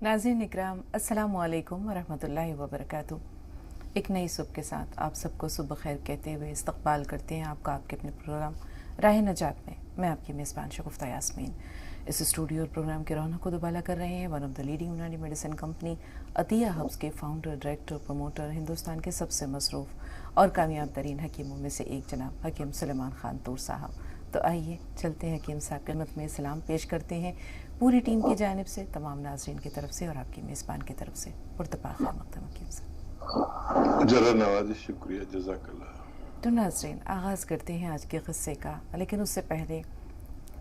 नाज़रीन इकराम, अस्सलामु अलैकुम वरहमतुल्लाहि वबरकातुहू। एक नई सुबह के साथ आप सबको सुबह खैर कहते हुए इस्तकबाल करते हैं आपका आपके अपने प्रोग्राम राह नजात में। मैं आपकी मेज़बान शगुफ्ता यास्मीन इस स्टूडियो और प्रोग्राम के रौनक को दुबाला कर रहे हैं वन ऑफ द लीडिंग यूनानी मेडिसिन कंपनी अतिया हब्स के फाउंडर, डायरेक्टर, प्रमोटर, हिंदुस्तान के सबसे मसरूफ़ और कामयाब तरीन हकीमों में से एक जनाब हकीम सुलेमान खान तूर साहब। तो आइए चलते हैं हकीम साहब की खिदमत में सलाम पेश करते हैं पूरी टीम की जानिब से, तमाम नाज़रीन की तरफ से और आपकी मेज़बान की तरफ से। पुरतपा खैर मक़दम हकीम साहब। जरा नवाज़ी, शुक्रिया, जज़ाकल्लाह। तो नाज़रीन आगाज़ करते हैं आज के क़स्से का, लेकिन उससे पहले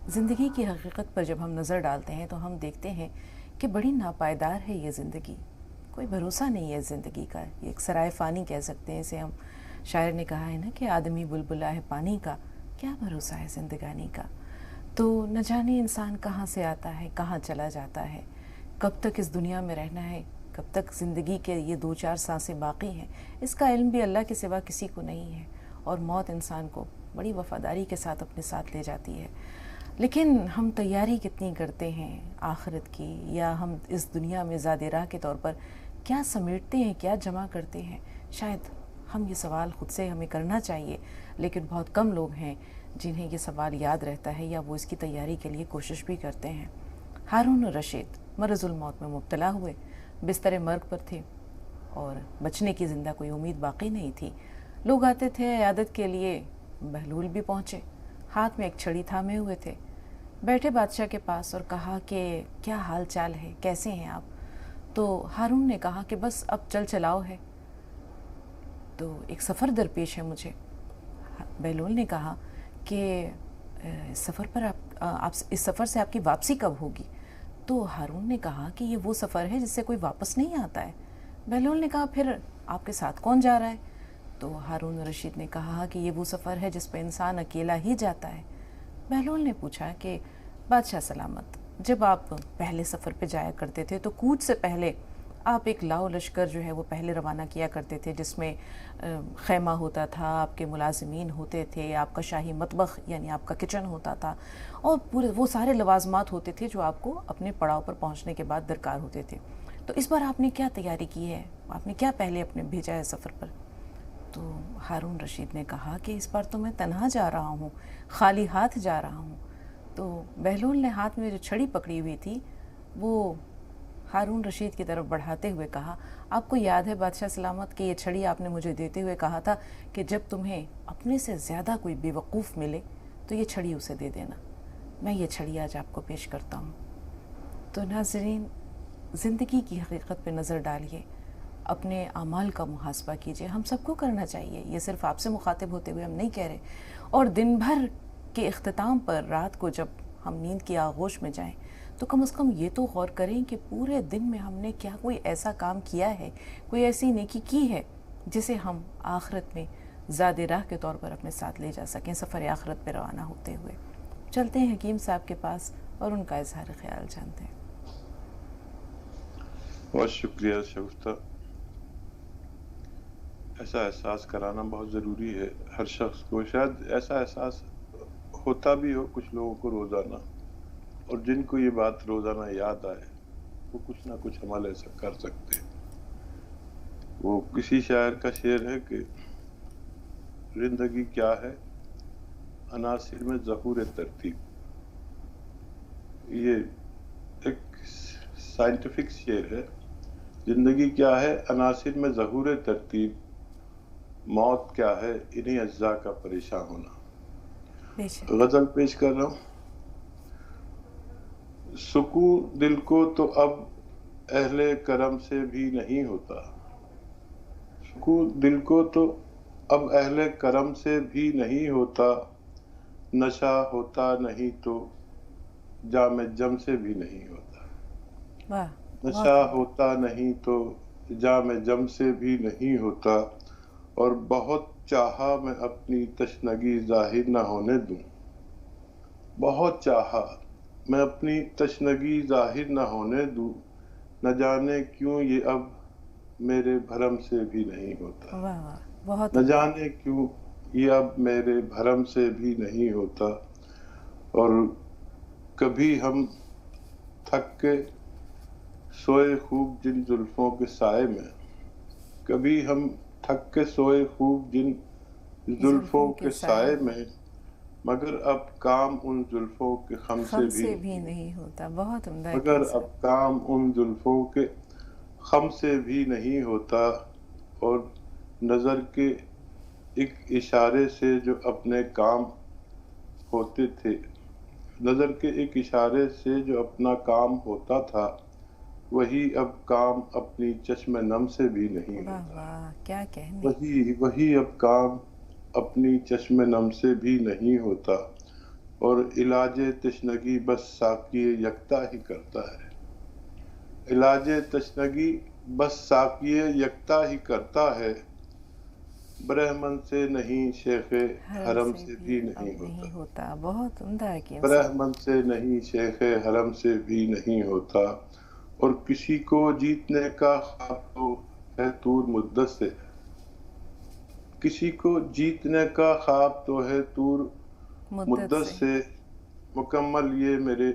ज़िंदगी की हकीकत पर जब हम नज़र डालते हैं तो हम देखते हैं कि बड़ी नापायदार है ये ज़िंदगी। कोई भरोसा नहीं है ज़िंदगी का। ये एक सराय फ़ानी कह सकते हैं इसे हम। शायर ने कहा है ना कि आदमी बुलबुला है पानी का, क्या भरोसा है ज़िंदगानी का। तो न जाने इंसान कहाँ से आता है, कहाँ चला जाता है, कब तक इस दुनिया में रहना है, कब तक ज़िंदगी के ये 2-4 सांसें बाकी हैं, इसका इल्म भी अल्लाह के सिवा किसी को नहीं है। और मौत इंसान को बड़ी वफ़ादारी के साथ अपने साथ ले जाती है। लेकिन हम तैयारी कितनी करते हैं आखिरत की, या हम इस दुनिया में ज़ादे राह के तौर पर क्या समेटते हैं, क्या जमा करते हैं। शायद हम ये सवाल ख़ुद से हमें करना चाहिए, लेकिन बहुत कम लोग हैं जिन्हें ये सवाल याद रहता है या वो इसकी तैयारी के लिए कोशिश भी करते हैं। हारून रशीद मरज़ुल मौत में मुब्तला हुए, बिस्तर मर्ग पर थे और बचने की ज़िंदा कोई उम्मीद बाकी नहीं थी। लोग आते थे इयादत के लिए, बहलूल भी पहुँचे, हाथ में एक छड़ी थामे हुए थे। बैठे बादशाह के पास और कहा कि क्या हाल चाल है, कैसे हैं आप। तो हारून ने कहा कि बस अब चल चलाओ है, तो एक सफ़र दरपेश है मुझे। बहलूल ने कहा कि इस सफ़र पर आप इस सफ़र से आपकी वापसी कब होगी। तो हारून ने कहा कि ये वो सफ़र है जिससे कोई वापस नहीं आता है। बहलूल ने कहा फिर आपके साथ कौन जा रहा है। तो हारून रशीद ने कहा कि ये वो सफ़र है जिस पर इंसान अकेला ही जाता है। बहलूल ने पूछा कि बादशाह सलामत, जब आप पहले सफ़र पे जाया करते थे तो कूच से पहले आप एक लाओ लश्कर जो है वो पहले रवाना किया करते थे, जिसमें खैमा होता था, आपके मुलाजिमीन होते थे, आपका शाही मतबख यानी आपका किचन होता था, और पूरे वो सारे लवाजमात होते थे जो आपको अपने पड़ाव पर पहुंचने के बाद दरकार होते थे। तो इस बार आपने क्या तैयारी की है, आपने क्या पहले अपने भेजा है सफ़र पर। तो हारून रशीद ने कहा कि इस बार तो मैं तन्हा जा रहा हूँ, खाली हाथ जा रहा हूँ। तो बहलूल ने हाथ में जो छड़ी पकड़ी हुई थी वो हारून रशीद की तरफ बढ़ाते हुए कहा, आपको याद है बादशाह सलामत कि ये छड़ी आपने मुझे देते हुए कहा था कि जब तुम्हें अपने से ज़्यादा कोई बेवकूफ़ मिले तो ये छड़ी उसे दे देना। मैं ये छड़ी आज आपको पेश करता हूँ। तो नाज़रीन, ज़िंदगी की हकीकत पर नज़र डालिए, अपने अमाल का मुहासबा कीजिए। हम सबको करना चाहिए, ये सिर्फ आपसे मुखातिब होते हुए हम नहीं कह रहे। और दिन भर के इख्तिताम पर रात को जब हम नींद की आगोश में जाएं तो कम से कम ये तो गौर करें कि पूरे दिन में हमने क्या कोई ऐसा काम किया है, कोई ऐसी नेकी की है जिसे हम आखिरत में ज़ादे राह के तौर पर अपने साथ ले जा सकें, सफ़र आखिरत पर रवाना होते हुए। चलते हैं हकीम साहब के पास और उनका इजहार ख्याल जानते हैं। बहुत शुक्रिया शगुफ्ता। ऐसा एहसास कराना बहुत ज़रूरी है हर शख्स को। शायद ऐसा एहसास होता भी हो कुछ लोगों को रोज़ाना, और जिनको ये बात रोज़ाना याद आए वो कुछ ना कुछ अमल ऐसा कर सकते हैं। वो किसी शायर का शेर है कि ज़िंदगी क्या है अनासिर में ज़हूर तरतीब। ये एक साइंटिफिक शेर है। ज़िंदगी क्या है अनासिर में ज़हूर तरतीब, मौत क्या है इन्हीं अज्जा का परेशान होना। गज़ल पेश कर रहा हूँ। सुकून दिल को तो अब अहले करम से भी नहीं होता, सुकून दिल को तो अब अहले करम से भी नहीं होता, नशा होता नहीं तो जाम जम से भी नहीं होता, नशा होता नहीं तो जाम जम से भी नहीं होता, और बहुत चाहा मैं अपनी तशनगी जाहिर न होने दूं, बहुत चाहा मैं अपनी तशनगी जाहिर न होने दूं, न जाने क्यों ये अब मेरे भरम से भी नहीं होता। वाह वाह, बहुत न जाने क्यों ये अब मेरे भरम से भी नहीं होता। और कभी हम थक के सोए खूब जिन जुल्फों के साए में, कभी हम थक के सोए खूब जिन जुल्फों जुल्फों के के साए साए में, में, मगर अब काम उन जुल्फों के खम से खम भी से भी नहीं होता। नहीं होता। बहुत उम्दा मगर यकीन अब साहब। काम उन जुल्फों के खम से भी नहीं होता, और नजर के एक इशारे से जो अपने काम होते थे, नजर के एक इशारे से जो अपना काम होता था, वही अब काम अपनी चश्म नम से भी नहीं वाह होता। वाह, क्या कहने। वही वही अब काम अपनी चश्म नम से भी नहीं होता, और इलाजे तशनगी बस साकिए यकता ही करता है। इलाजे तशनगी बस साकिए यकता ही करता है, ब्रह्मन से नहीं शेखे हरम हरम से से भी भी अब नहीं नहीं होता। होता। बहुत उम्दा यकीन साहब। ब्रह्मन से नहीं शेखे हरम से भी नहीं होता, और किसी को जीतने का ख्वाब तो है दूर मुद्दत से, किसी को जीतने का ख्वाब तो है दूर मुद्दत मुद्दत से। से, मुकम्मल ये मेरे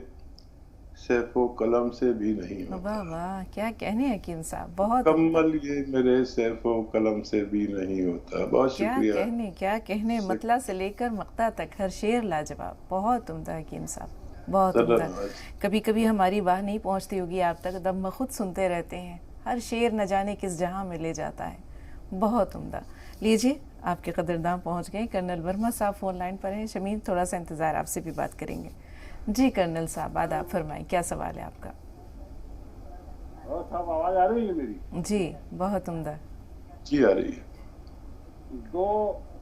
सैफो कलम से भी नहीं वाह होता। वाह, क्या कहने हकीम साहब, बहुत उम्दा। मुकम्मल ये मेरे सैफो कलम से भी नहीं होता। बहुत क्या शुक्रिया। कहने, क्या कहने, मतला से लेकर मक्ता तक हर शेर लाजवाब। बहुत उम्दा हकीम साहब, बहुत उम्दा। सलाम। कभी कभी हमारी वाह नहीं पहुंचती होगी आप तक, दम खुद सुनते रहते हैं। हर शेर न जाने किस जहां में ले जाता है। बहुत उम्दा। लीजिए, आपके कदरदाम पहुंच गए। कर्नल वर्मा साहब फ़ोन लाइन पर हैं। शमीम, थोड़ा सा इंतज़ार, आपसे भी बात करेंगे। जी कर्नल साहब, आदाब, फरमाएं, क्या सवाल है आपका। और साहब आवाज आ रही है मेरी? जी, बहुत उम्दा। जी आ रही है। दो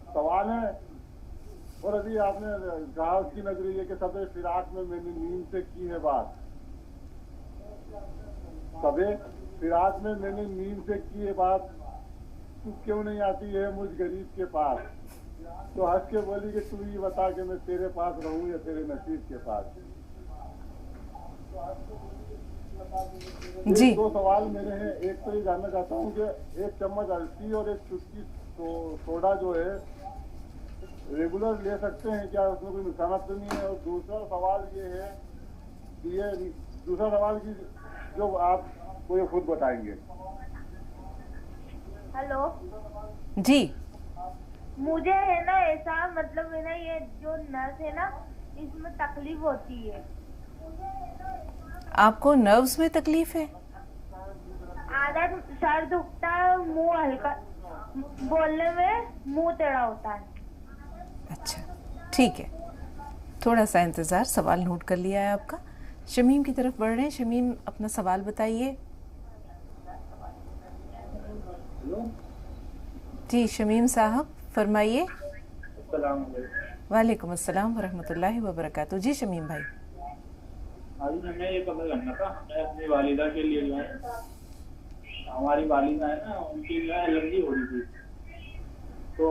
सवाल हैं। और अभी आपने कहा उसकी नजरिए के सबे फिराक में मैंने नींद से की है बात। सबे फिराक में मैंने नींद से की है बात, तू क्यों नहीं आती है मुझ गरीब के पास। तो हंस के बोली कि तू ही बता कि मैं तेरे पास रहूं या तेरे नसीब के पास। जी। दो सवाल मेरे हैं। एक तो ये जानना चाहता हूँ कि एक चम्मच अलसी और एक चुटकी सोडा जो है रेगुलर ले सकते हैं क्या, उसमें कोई नुकसान तो नहीं है। और दूसरा सवाल ये है कि ये दूसरा सवाल की जो आप कोई खुद बताएंगे। हेलो, जी। मुझे है ना ऐसा, मतलब है ना, ये जो नस है ना, इसमें तकलीफ होती है। आपको नर्व्स में तकलीफ है? आधा सर दुखता है, मुंह हल्का, बोलने में मुंह टेढ़ा होता है। अच्छा, ठीक है, थोड़ा सा इंतज़ार, सवाल नोट कर लिया है आपका। शमीम की तरफ बढ़ रहे हैं। शमीम, अपना सवाल बताइए। जी शमीम साहब, फरमाइए। वालेकुम अस्सलाम वरहमतुल्लाहि वबरकातुहू। जी शमीम भाई। अभी हमें ये पता करना था, हमें अपनी वालिदा के लिए जो है, हमारी वालिदा है ना, उनकी जो है एलर्जी हो रही थी, तो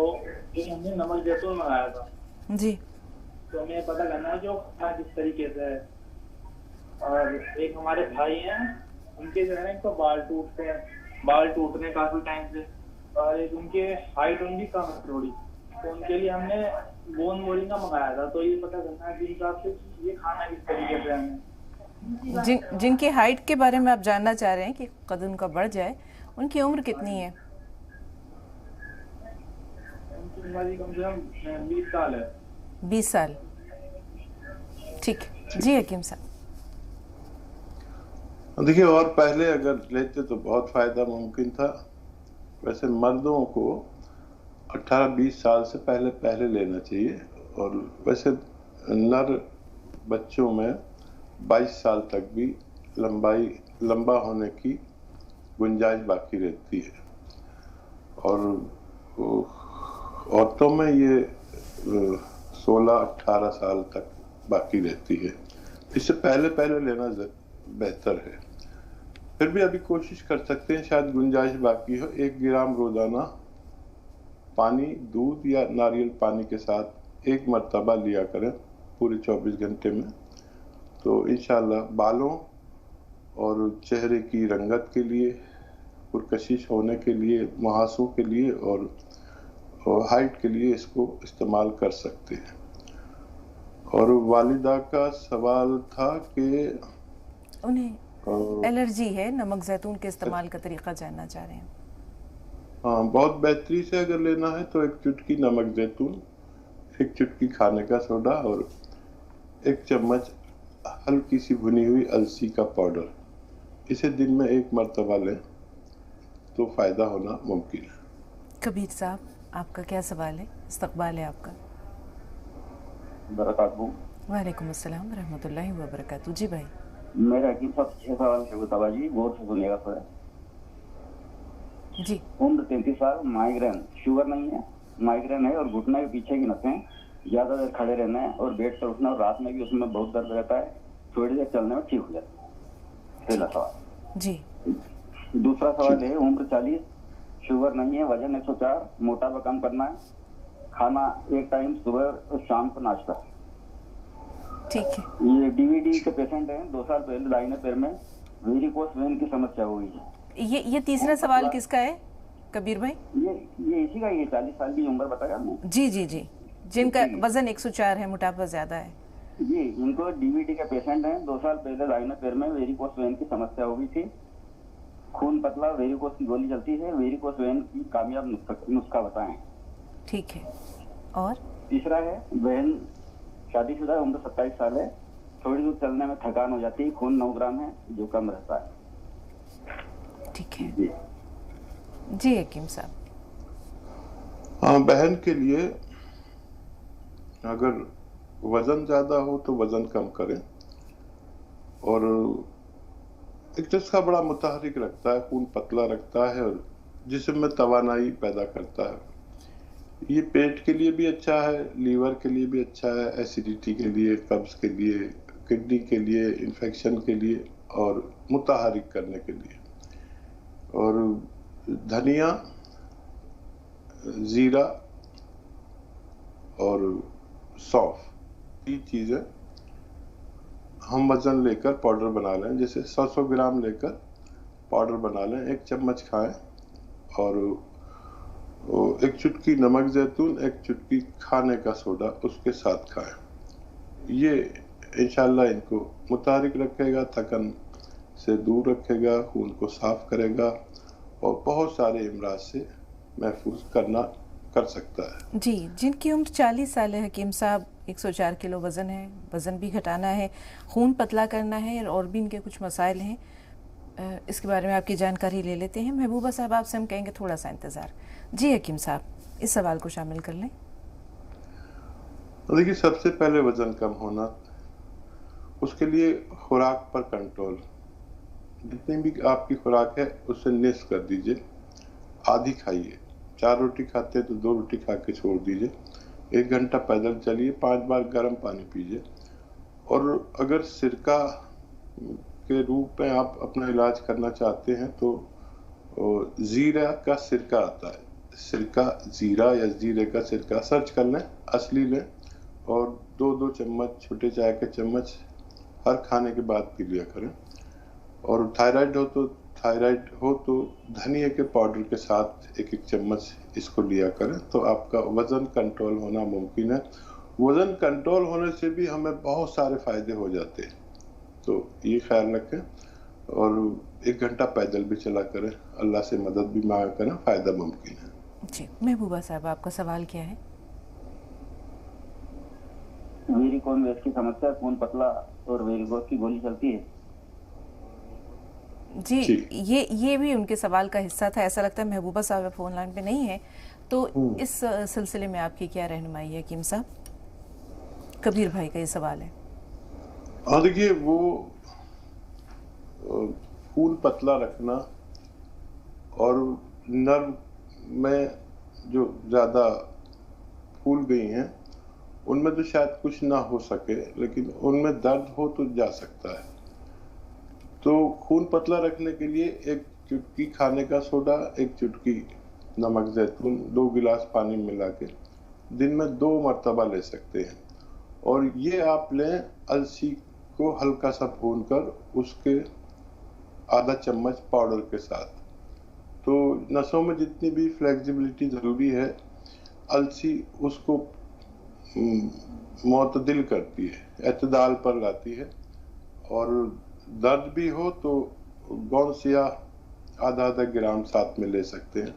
एक हमने नमक जैतून मंगाया था। जी। तो हमें ये पता करना है जो किस तरीके से है। और एक हमारे भाई हैं, उनके जो है ना, एक तो बाल टूटते हैं, बाल टूट रहे हैं काफी टाइम से, और एक उनके हाइट उनकी कम है थोड़ी, तो उनके लिए हमने बोन मोरिंगा मंगाया था। तो ये पता करना है जिन हिसाब से ये खाना किस तरीके से हमें। जिनकी हाइट के बारे में आप जानना चाह रहे हैं कि कद उनका बढ़ जाए, उनकी उम्र कितनी है? उनकी उम्र कम से कम 20 साल है। 20 साल, ठीक है जी हकीम साहब। देखिए, और पहले अगर लेते तो बहुत फायदा मुमकिन था। वैसे मर्दों को 18-20 साल से पहले पहले लेना चाहिए, और वैसे नर बच्चों में 22 साल तक भी लंबा होने की गुंजाइश बाकी रहती है, और औरतों में ये 16-18 साल तक बाकी रहती है। इससे पहले पहले लेना बेहतर है। फिर भी अभी कोशिश कर सकते हैं, शायद गुंजाइश बाकी हो। 1 ग्राम रोजाना पानी, दूध या नारियल पानी के साथ 1 मरतबा लिया करें पूरे 24 घंटे में, तो इंशाल्लाह बालों और चेहरे की रंगत के लिए, पुरकशिश होने के लिए, मुहासों के लिए और हाइट के लिए इसको इस्तेमाल कर सकते हैं। और वालिदा का सवाल था कि उन्हें एलर्जी है, नमक जैतून के इस्तेमाल का तरीका जानना चाह रहे हैं। हाँ, बहुत बेहतरी से अगर लेना है तो एक चुटकी नमक जैतून, एक चुटकी खाने का सोडा और एक चम्मच हल्की सी भुनी हुई अलसी का पाउडर, इसे दिन में 1 मरतबा लें तो फायदा होना मुमकिन है। कबीर साहब, आपका क्या सवाल है? इस्तकबाल है आपका। वालेकुम अस्सलाम व रहमतुल्लाहि व बरकातुहू। जी भाई। मेरा हकीम साहब 6 सवाल है, बतावा जी, गौर से सुनिएगा थोड़ा। जी। उम्र 33 साल, माइग्रेन, शुगर नहीं है, माइग्रेन है और घुटने के पीछे की नसें, ज्यादा देर खड़े रहना है और बेड पर उठना और रात में भी उसमें बहुत दर्द रहता है, थोड़ी देर चलने में ठीक हो जाता है। पहला सवाल। जी। दूसरा सवाल है, उम्र 40, शुगर नहीं है, वजन 104, मोटापा कम करना है, खाना 1 टाइम सुबह और शाम को नाश्ता। ठीक है। ये डीवीडी के पेशेंट हैं, 2 साल पहले दाहिने पैर में वेरिकोस वेन की समस्या हुई है। ये तीसरा सवाल किसका है कबीर भाई? ये इसी का, ये 40 साल की उम्र बताया आपने। जी जी जी, जिनका वजन 104 है, मोटापा ज्यादा है। जी, इनको डीवीडी के पेशेंट हैं, 2 साल पहले दाहिने पैर में वेरिकोस वेन की समस्या हो गई थी, खून पतला, वेरिकोस की गोली चलती है, वेरिकोस वेन की कामयाब नुस्खा बताएं। ठीक है। और तीसरा है, बहन शादीशुदा, उम्र 27 साल है, थोड़ी दूर चलने में थकान हो जाती है, खून 9 ग्राम है जो कम रहता है। ठीक है जी। जी हकीम साहब। हाँ, बहन के लिए अगर वजन ज्यादा हो तो वजन कम करें, और एक जिसका बड़ा मुतहरिक रखता है, खून पतला रखता है और जिस्म में तवानाई पैदा करता है, ये पेट के लिए भी अच्छा है, लीवर के लिए भी अच्छा है, एसिडिटी के लिए, कब्ज के लिए, किडनी के लिए, इन्फेक्शन के लिए और मुतहरिक करने के लिए। और धनिया, जीरा और सौंफ, ये चीजें हम वजन लेकर पाउडर बना लें, जैसे 100 ग्राम लेकर पाउडर बना लें, 1 चम्मच खाएं और 1 चुटकी नमक जैतून, 1 चुटकी खाने का सोडा उसके साथ खाएं। ये इंशाल्लाह इनको मुतारिक रखेगा, थकन से दूर रखेगा, खून को साफ करेगा और बहुत सारे इमराज से महफूज कर सकता है। जी, जिनकी उम्र 40 साल है हकीम साहब, 104 किलो वज़न है, वज़न भी घटाना है, खून पतला करना है और भी इनके कुछ मसाइल हैं, इसके बारे में आपकी जानकारी ले लेते हैं। महबूबा साहब, आपसे हम कहेंगे थोड़ा सा इंतज़ार। जी हकीम साहब, इस सवाल को शामिल कर लें। देखिए, सबसे पहले वज़न कम होना, उसके लिए खुराक पर कंट्रोल, जितनी भी आपकी खुराक है उससे निस्फ कर दीजिए, आधी खाइए। 4 रोटी खाते हैं तो 2 रोटी खा के छोड़ दीजिए। 1 घंटा पैदल चलिए, 5 बार गर्म पानी पीजिए। और अगर सिरका के रूप में आप अपना इलाज करना चाहते हैं तो जीरा का सिरका आता है, सिरका जीरा या जीरे का सिरका सर्च कर लें, असली लें और 2-2 चम्मच छोटे चाय के चम्मच हर खाने के बाद पी लिया करें। और थायराइड हो तो धनिया के पाउडर के साथ 1-1 चम्मच इसको लिया करें, तो आपका वजन कंट्रोल होना मुमकिन है। वजन कंट्रोल होने से भी हमें बहुत सारे फायदे हो जाते हैं, तो ये ख्याल रखें। और 1 घंटा पैदल भी चला करें, अल्लाह से मदद भी मांगा करें, फायदा मुमकिन है। जी, महबूबा साहब, आपका सवाल क्या है? वेरिकोस वेन की समस्या, खून पतला और वेरिकोस की गोली चलती है। जी, ये भी उनके सवाल का हिस्सा था। ऐसा लगता है महबूबा साहब फोन लाइन पे नहीं है, तो इस सिलसिले में आपकी क्या रहनुमाई है हकीम साहब? कबीर भाई का ये सवाल है। हाँ, देखिए, वो खून पतला रखना और नर्व में जो ज़्यादा फूल गई हैं उनमें तो शायद कुछ ना हो सके, लेकिन उनमें दर्द हो तो जा सकता है। तो खून पतला रखने के लिए 1 चुटकी खाने का सोडा, 1 चुटकी नमक जैतून, 2 गिलास पानी मिला के दिन में 2 मरतबा ले सकते हैं। और ये आप लें अलसी को हल्का सा भूनकर उसके आधा चम्मच पाउडर के साथ। तो नसों में जितनी भी फ्लेक्सिबिलिटी ज़रूरी है, अलसी उसको मुतदिल करती है, एतदाल पर लाती है और दर्द भी हो तो गौनसिया आधा आधा ग्राम साथ में ले सकते हैं।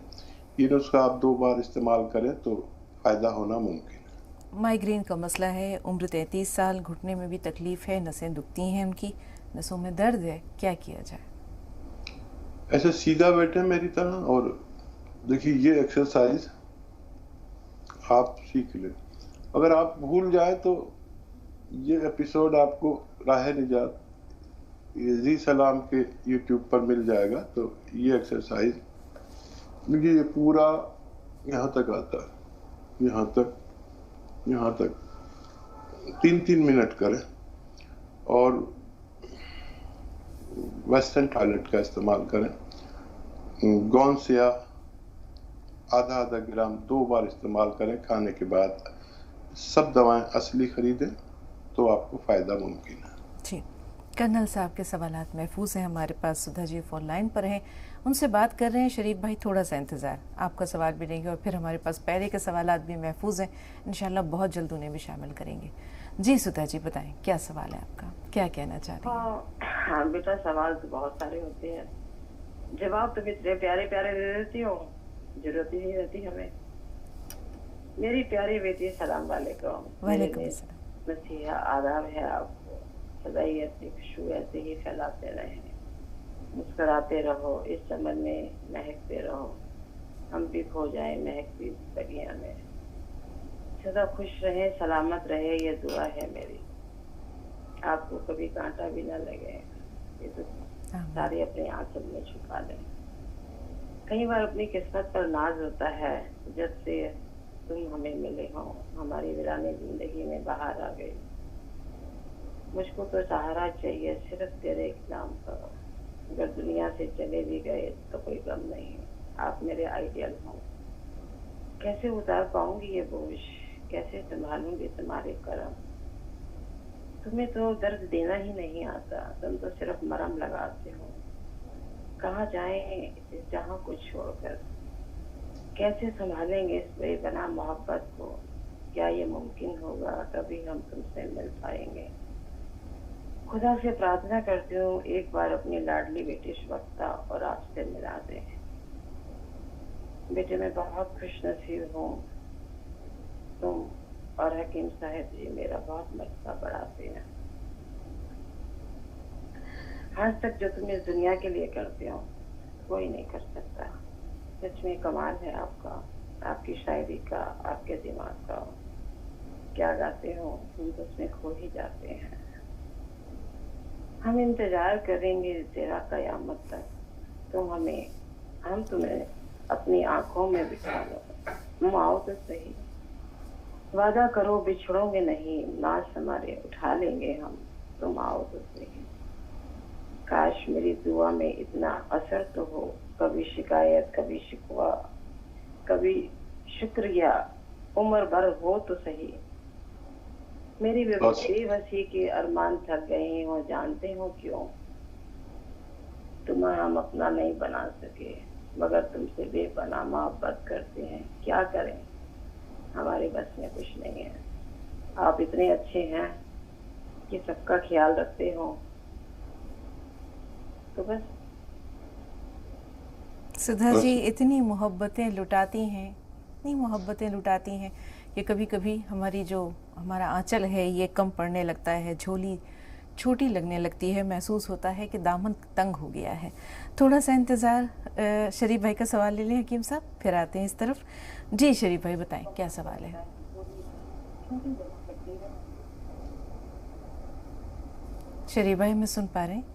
ये नुस्खा आप 2 बार इस्तेमाल करें तो फ़ायदा होना मुमकिन है। माइग्रेन का मसला है, उम्र 33 साल, घुटने में भी तकलीफ है, नसें दुखती हैं उनकी, नसों में दर्द है, क्या किया जाए? ऐसे सीधा बैठे मेरी तरह और देखिए ये एक्सरसाइज आप सीख लें। अगर आप भूल जाए तो ये एपिसोड आपको राह निजात जी सलाम के YouTube पर मिल जाएगा। तो ये एक्सरसाइज देखिए ये पूरा यहाँ तक आता है, यहाँ तक 3-3 मिनट करें और वेस्टर्न टॉयलेट का इस्तेमाल करें। गौनसिया आधा आधा ग्राम 2 बार इस्तेमाल करें खाने के बाद। सब दवाएं असली खरीदें तो आपको फ़ायदा मुमकिन है। जी, कर्नल साहब के सवालात महफूज हैं। हमारे पास सुधा जी फोन लाइन पर हैं, उनसे बात कर रहे हैं। शरीफ भाई थोड़ा सा इंतज़ार, आपका सवाल भी लेंगे और फिर हमारे पास पहले के सवालात भी महफूज हैं, इंशाल्लाह बहुत जल्द उन्हें भी शामिल करेंगे। जी सुधा जी बताएं, क्या सवाल है आपका, क्या कहना चाह रही हैं? हाँ बेटा, सवाल तो बहुत सारे होते हैं, जवाब तो इतने प्यारे प्यारे दे देती हो, जरूरत ही नहीं रहती हमें। मेरी प्यारी बेटी, सलाम वालेकुम। वालेकुम सलाम। नसीहा आदाब है आपको, सदा ही अपनी खुशबू ऐसे ही फैलाते रहें, मुस्कुराते रहो, इस चमन में महकते रहो, हम भी खो जाए महकती बगिया में। सदा खुश रहे, सलामत रहे, ये दुआ है मेरी, आपको कभी कांटा भी न लगे, ये तो सारे अपने आंचल में छुपा लें। कई बार अपनी किस्मत पर नाज होता है, जब से तुम हमें मिले हो हमारी वीरानी जिंदगी में बाहर आ गई। मुझको तो सहारा चाहिए सिर्फ तेरे एक नाम का, अगर दुनिया से चले भी गए तो कोई गम नहीं, आप मेरे आइडियल हो। कैसे उतार पाऊंगी ये बोझ, कैसे संभालूंगी तुम्हारे करम। तुम्हें तो दर्द देना ही नहीं आता, तुम तो सिर्फ मरहम लगाते हो। कहाँ जाएं इस जहां को छोड़कर, कैसे संभालेंगे इस बेपनाह मोहब्बत को। क्या ये मुमकिन होगा कभी हम तुमसे मिल पाएंगे। खुदा से प्रार्थना करती हूँ एक बार अपनी लाडली बेटी शवक्ता और आपसे मिला दे। बेटे मैं बहुत खुश नसीब हूँ, तुम और हकीम साहब जी मेरा बहुत मसला बढ़ाते हैं। आज तक जो तुम इस दुनिया के लिए करते हो कोई नहीं कर सकता। सच में कमाल है आपका, आपकी शायरी का, आपके दिमाग का। क्या गाते हो तुम तो उसमें खो ही जाते हैं। हम इंतजार करेंगे तेरा कयामत तक, हम तुम्हें अपनी आंखों में बिठा लो, तुम आओ तो सही। वादा करो बिछड़ोगे नहीं, नाश हमारे उठा लेंगे हम, तुम आओ तो सही। काश मेरी दुआ में इतना असर तो हो, कभी शिकायत कभी शिकवा कभी शुक्रिया, उम्र भर हो तो सही। मेरी बेबसी के अरमान थक गए हो, जानते हो क्यों। तुम्हें हम अपना नहीं बना सके, मगर तुमसे बेपनाह मोहब्बत करते हैं। क्या करें, हमारे बस में कुछ नहीं है। आप इतने अच्छे हैं कि सबका ख्याल रखते हो, तो बस। सुधा जी इतनी मोहब्बतें लुटाती हैं, इतनी मोहब्बतें लुटाती हैं कि कभी कभी हमारा आंचल है ये कम पड़ने लगता है, झोली छोटी लगने लगती है, महसूस होता है कि दामन तंग हो गया है। थोड़ा सा इंतज़ार, शरीफ भाई का सवाल ले लें हकीम साहब, फिर आते हैं इस तरफ। जी शरीफ भाई बताएं क्या सवाल है। शरीफ भाई मैं सुन पा रहे हैं?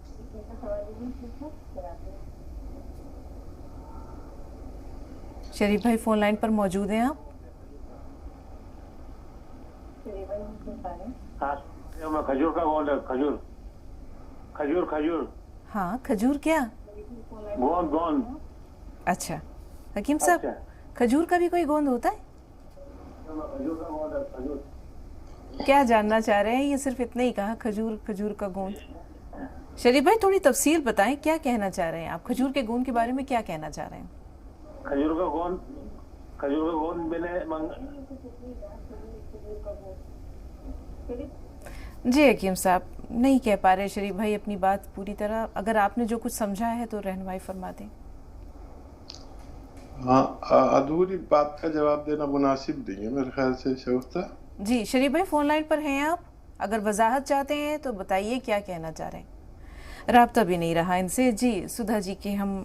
शरीफ भाई फोन लाइन पर मौजूद हैं आप? हाँ, खजूर का गोंद है, खजूर। हाँ खजूर क्या? गोंद। अच्छा हकीम साहब, खजूर का भी कोई गोंद होता है? खजूर का गोंद है, खजूर। क्या जानना चाह रहे हैं? ये सिर्फ इतना ही कहा, खजूर का गोंद। शरीफ भाई थोड़ी तफसील बताएं, क्या कहना चाह रहे हैं आप? खजूर के गोंद के बारे में क्या कहना चाह रहे हैं? खजूर का गोंद मैंने जी हकीम साहब, नहीं कह पा रहे शरीफ भाई अपनी बात पूरी तरह। अगर आपने जो कुछ समझा है तो रहनुमाई फरमा दें। हाँ, अधूरी बात का जवाब देना मुनासिब नहीं है मेरे ख्याल से शगुफ्ता। जी शरीफ भाई फ़ोन लाइन पर हैं आप, अगर वजाहत चाहते हैं तो बताइए क्या कहना चाह रहे हैं। राब्ता भी नहीं रहा इनसे। जी सुधा जी के हम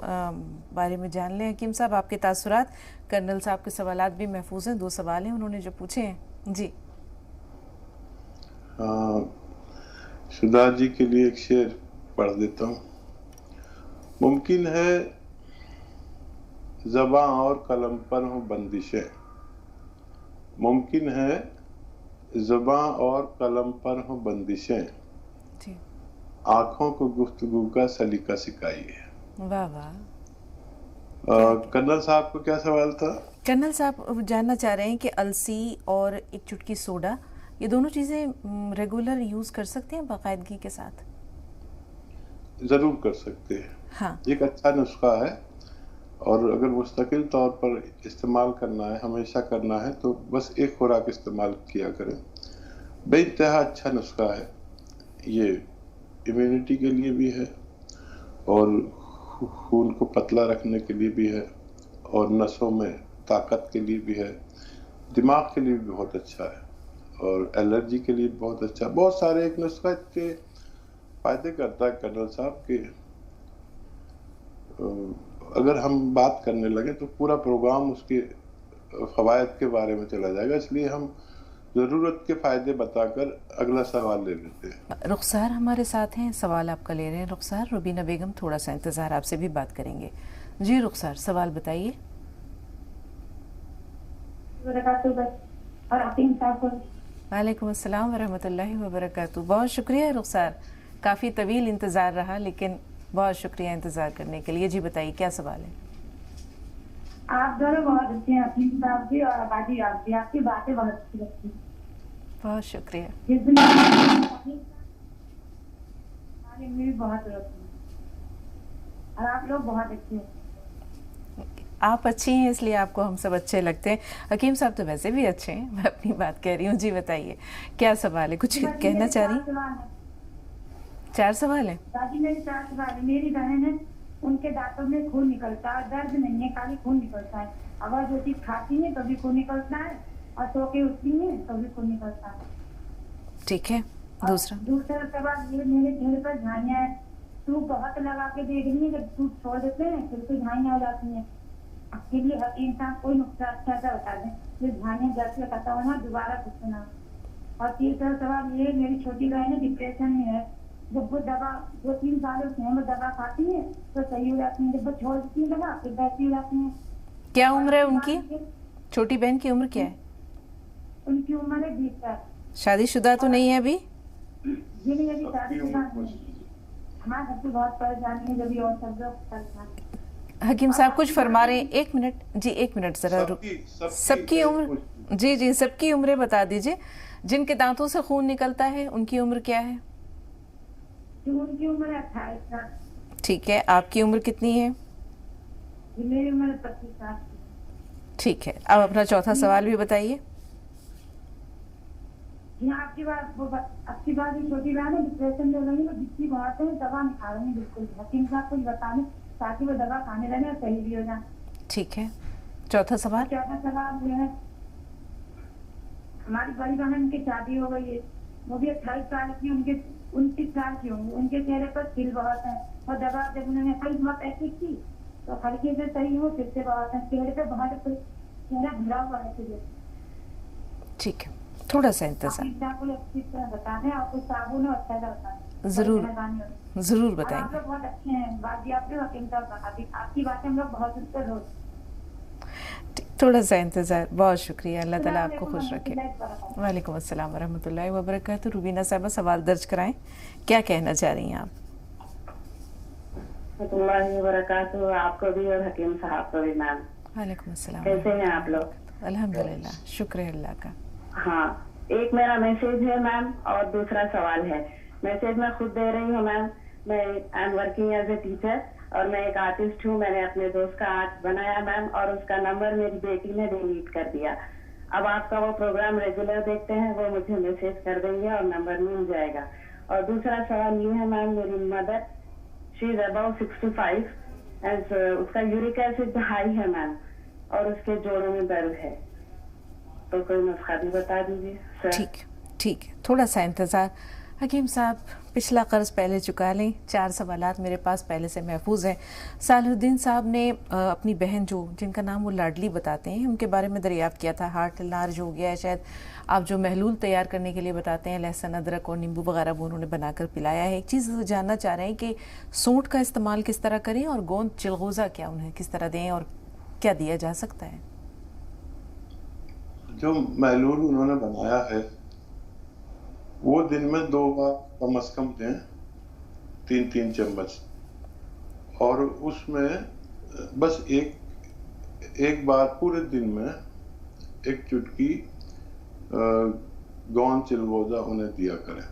बारे में जान लें हकीम साहब, आपके तासुरात। कर्नल साहब के सवालात भी महफूज हैं, 2 सवाल हैं उन्होंने जो पूछे हैं। जी सुधा जी के लिए एक शेर पढ़ देता हूँ। मुमकिन है ज़बां और कलम पर हों बंदिशें, मुमकिन है ज़बां और कलम पर हों बंदिशें, जी आंखों को गुफ्तगू का सलीका सिखाइए। वाह वाह। कर्नल साहब को क्या सवाल था? कर्नल साहब जानना चाह रहे हैं कि अलसी और एक चुटकी सोडा, ये दोनों चीज़ें रेगुलर यूज़ कर सकते हैं बाकायदगी के साथ? जरूर कर सकते हैं। हाँ, एक अच्छा नुस्खा है, और अगर मुस्तकिल तौर पर इस्तेमाल करना है, हमेशा करना है, तो बस एक खुराक इस्तेमाल किया करें। बेइंतहा अच्छा नुस्खा है ये, इम्यूनिटी के लिए भी है और खून को पतला रखने के लिए भी है और नसों में ताकत के लिए भी है, दिमाग के लिए भी बहुत अच्छा है और एलर्जी के लिए बहुत अच्छा। बहुत सारे एक नुस्खा के फायदे करता है कर्नल साहब के। अगर हम बात करने लगे तो पूरा प्रोग्राम उसके फवायद के बारे में चला जाएगा, इसलिए हम ज़रूरत के फ़ायदे बताकर अगला सवाल ले लेते हैं। रुखसार हमारे साथ हैं, सवाल आपका ले रहे हैं रुखसार। रुबीना बेगम थोड़ा सा इंतज़ार, आपसे भी बात करेंगे। जी रुखसार, सवाल बताइए। वालेकुम अस्सलाम वरहमतुल्लाहि वबरकातुहू। बहुत शुक्रिया रुखसार, काफ़ी तवील इंतज़ार रहा, लेकिन बहुत शुक्रिया इंतज़ार करने के लिए। जी बताइए क्या सवाल है? आप दोनों बहुत अच्छे हैं, हकीम साहब भी और आबादी आप भी, आपकी बातें बहुत अच्छी लगती हैं। बहुत शुक्रिया। जिस दिन हमारे में भी बहुत रहती है और आप लोग बहुत अच्छे हैं। आप अच्छी हैं इसलिए आपको हम सब अच्छे लगते हैं। हकीम साहब तो वैसे भी अच्छे हैं, मैं अपनी बात कह रही हूँ। जी बताइए क्या सवाल है, कुछ कहना चाह रही? 4 सवाल है दादी, मेरे 4 सवाल है। मेरी बहन है, उनके दांतों में खून निकलता है, दर्द नहीं है, खाली खून निकलता है। अगर जो चीज खाती है तभी खून निकलता है और सो के उठती है तभी खून निकलता है। ठीक है। दूसरा सवाल ये, मेरे चेहरे पर झाइयाँ है, तू बहुत लगा के देख रही है, जब तू छोड़ देते हैं फिर से झाइयाँ हो जाती है। आपके लिए हकीम साहब कोई नुस्खा अच्छा सा बता दें, फिर झाइयाँ जैसे खत्म होना, दोबारा कुछ ना। और तीसरा सवाल ये, मेरी छोटी बहन है, डिप्रेशन में है, जब वो दवा 2-3 साल से वो दवा खाती है तो सही हो जाती है, जब वो छोड़ देती है दवा फिर वैसी हो जाती है। क्या उम्र है उनकी? छोटी बहन की उम्र क्या है? उनकी उम्र है 20 साल। शादीशुदा तो नहीं है अभी? जी नहीं, अभी शादीशुदा नहीं। हमारे घर से बहुत परेशानी है, जब और सब लोग परेशान। हकीम साहब कुछ फरमा रहे हैं, 1 मिनट जी, 1 मिनट जरा रुक। सबकी उम्र, जी जी सबकी उम्रें बता दीजिए। जिनके दांतों से खून निकलता है उनकी उम्र क्या है? उनकी उम्र 28 साल। ठीक है, आपकी उम्र कितनी है? मेरी उम्र 25 साल। ठीक है, अब अपना चौथा सवाल भी बताइए। आपकी बात ही छोटी बहन है, डिप्रेशन में रही है, जितनी बात है दवा नहीं खा रही है बिल्कुल। हकीम साहब कुछ बता दें ताकि वो दवा खाने लगे और सही भी हो जाए। ठीक है, चौथा सवाल। चौथा सवाल ये है, हमारी बड़ी बहन की शादी हो गई है, वो भी 28 साल की, उनके 29 साल की होंगी, उनके चेहरे पर खिल बहुत है और दवा जब उन्होंने कई बहुत ऐसी की तो हल्के से सही हो, फिर से बहुत है, चेहरे पे बहुत चेहरा भरा हुआ है। ठीक है, थोड़ा सा इंतजार बता दें, आपको साबुन और अच्छा बता दें। जरूर बताएंगे। आप लोग बहुत अच्छे हैं, बात आप लोग हकीम साहब, आपकी बातें हम लोग बहुत सुनते रोज। थोड़ा सा इंतजार। बहुत शुक्रिया, अल्लाह ताला आपको खुश रखे। वालेकुम अस्सलाम वरहमतुल्लाहि वबरकातुहू। रुबीना साहबा सवाल दर्ज कराएं, क्या कहना चाह रही हैं आप? आपको भी और हकीम साहब को भी। मैम वालेकुम अस्सलाम। कैसे हैं आप लोग? अल्हम्दुलिल्लाह, शुक्र है अल्लाह का। हाँ, एक मेरा मैसेज है मैम और दूसरा सवाल है। मैसेज मैं खुद दे रही हूँ मैम। मैं I am working as a teacher और मैं एक आर्टिस्ट हूँ। मैंने अपने दोस्त का आर्ट बनाया मैम और उसका नंबर मेरी बेटी ने डिलीट कर दिया। अब आपका वो प्रोग्राम रेगुलर देखते हैं, वो मुझे मैसेज कर देंगे और नंबर मिल जाएगा। और दूसरा सवाल ये है मैम, मेरी mother she is about 65 and उसका यूरिक एसिड हाई है मैम, और उसके जोड़ों में दर्द है, तो कोई नुस्खा भी बता दीजिए सर। ठीक है, थोड़ा सा इंतज़ार। हकीम साहब, पिछला कर्ज पहले चुका लें। 4 सवालात मेरे पास पहले से महफूज हैं। सालहुद्दीन साहब ने अपनी बहन जिनका नाम वो लाडली बताते हैं, उनके बारे में दरियाफ्त किया था। हार्ट लार्ज हो गया है शायद। आप जो महलूल तैयार करने के लिए बताते हैं, लहसुन अदरक और नींबू वगैरह वो उन्होंने बनाकर पिलाया है। एक चीज़ जानना चाह रहे हैं कि सूंठ का इस्तेमाल किस तरह करें और गोंद चिलगोज़ा क्या उन्हें किस तरह दें और क्या दिया जा सकता है? जो महलूल उन्होंने बनाया है वो दिन में 2 बार कम से कम दें, 3-3 चम्मच, और उसमें बस एक बार पूरे दिन में 1 चुटकी गोंद चिलगोज़ा उन्हें दिया करें।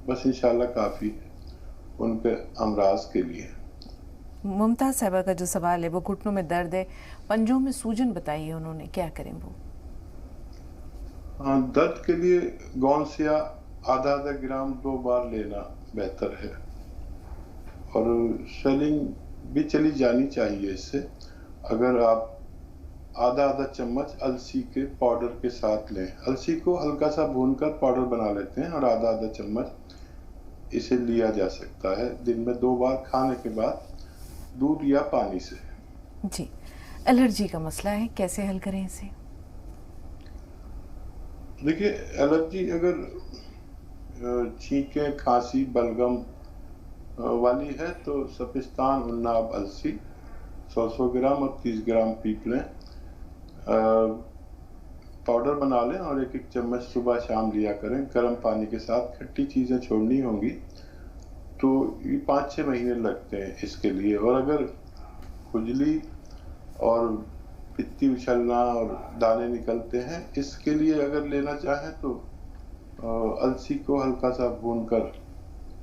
बस इंशाल्लाह काफ़ी है उनके अमराज के लिए। मुमताज़ साहबा का जो सवाल है वो घुटनों में दर्द है, पंजों में सूजन बताई है उन्होंने, क्या करें वो? हाँ, दर्द के लिए गोंद सिया आधा ग्राम 2 बार लेना बेहतर है, और स्वेलिंग भी चली जानी चाहिए इससे। अगर आप आधा चम्मच अलसी के पाउडर के साथ लें, अलसी को हल्का सा भूनकर पाउडर बना लेते हैं, और आधा चम्मच इसे लिया जा सकता है दिन में 2 बार खाने के बाद दूध या पानी से। जी, एलर्जी का मसला है, कैसे हल करें इसे? देखिए, एलर्जी अगर छींकें, खांसी, बलगम वाली है तो सपिस्तान, उन्नाब, अलसी 100 ग्राम और 30 ग्राम पीप लें, पाउडर बना लें और 1-1 चम्मच सुबह शाम लिया करें गर्म पानी के साथ। खट्टी चीज़ें छोड़नी होंगी, तो ये 5-6 महीने लगते हैं इसके लिए। और अगर खुजली और पित्ती उछलना और दाने निकलते हैं, इसके लिए अगर लेना चाहें तो अलसी को हल्का सा भूनकर